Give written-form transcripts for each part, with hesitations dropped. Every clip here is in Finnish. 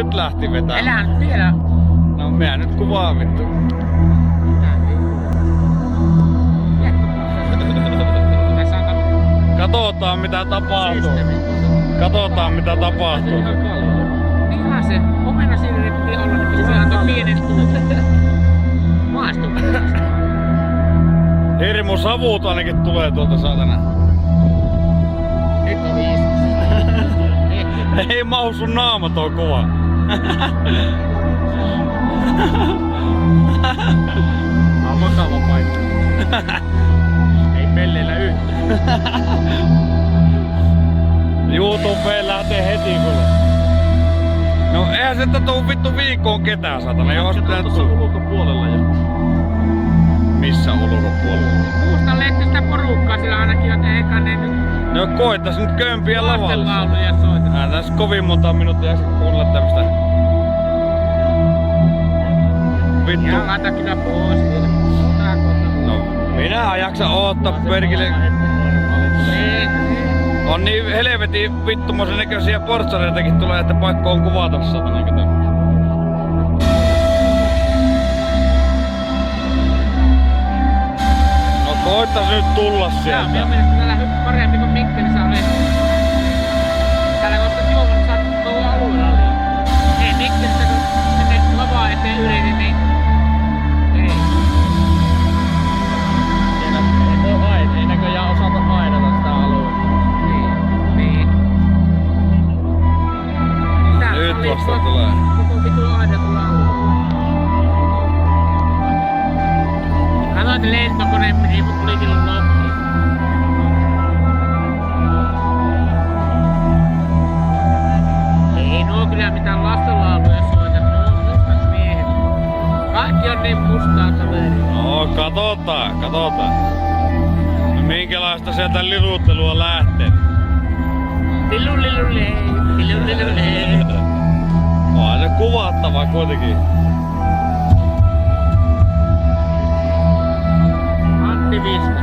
nyt lähti vetää. Elää nyt vielä. No minä nyt kuvaan vittu. Katsotaan mitä tapahtuu. Katsotaan mitä tapahtuu. Niinhän se. Omena siinä piti olla, niin piti saada tuon pienen maastun. Hirmu savut ainakin tulee tuolta saatana. Nyt on 5. Ei mahu sun naama tuo kuva. On vakava paikka. Ei pelleillä yhtään. YouTubeen lähtee heti kuule. No eihän se tuu vittu viikkoon ketään satana. Jos tää tuossa ulkopuolella jo. Missä ulkopuolella? Muista lehti sitä porukkaa sillä ainakin, joten eikä ne nyt No koitais nyt kömpiä lasten lavalla. lauluja soita. Tässä kovin monta minuuttia äsken kuunnella tämmöstä. Vittu. Ja laita kyllä pois vielä. No minä jaksa oottaa perkele. On niin helvetin vittumosen näköisiä portsareitakin tulee, että paikka on kuvata satana. Kato. No koittais nyt tulla sieltä. Minä mielestä täällä parempi kuin Mikkelissä oli. Täällä koska juomat sattuu alueella liikaa. Ei Mikkelissä kun sinne lavaa eteen yritin, niin ei. Siellä ei voi aina, ei näköjään osata aidata sitä aluetta. Niin. Tää Nyt oli vasta koko- tulee. Koko vitu aidattu alueella. Katsoin lentokone meni, mut tuli silloin nokki. Ei nuo kyllä mitään lastenlauluja soita, nuo on mustat miehet. Kaikki on niin mustaa kaveria. No katsotaan. No, minkälaista sieltä liruttelua lähtee? Lilulilulei. Onhan se kuvattava kuitenkin. Antti Vista.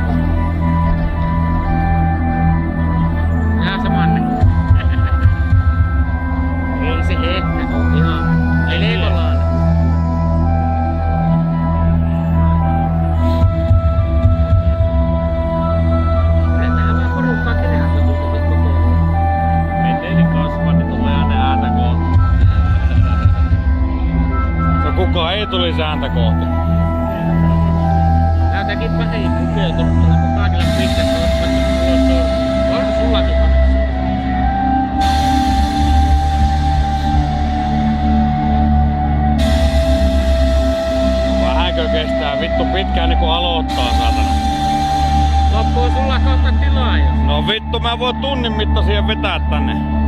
Ihan samanne. Ei se ehkä oo ihan leikolainen. Kyllä tää vaan porukkaa kerätä tuolta nyt koko ajan. Meteli kasvaa, niin tulee aina ääntä kohta. No kukaan ei tulisi ääntä kohti. Näytäkinpä hei kertomalla, kun kaikilla pistettä on sullakin kanssa. Vähänkö kestää vittu pitkään niin kun aloittaa saatana. Loppuu sulla kohta tilaa jos. No vittu mä voin tunnin mittaisia vetää tänne.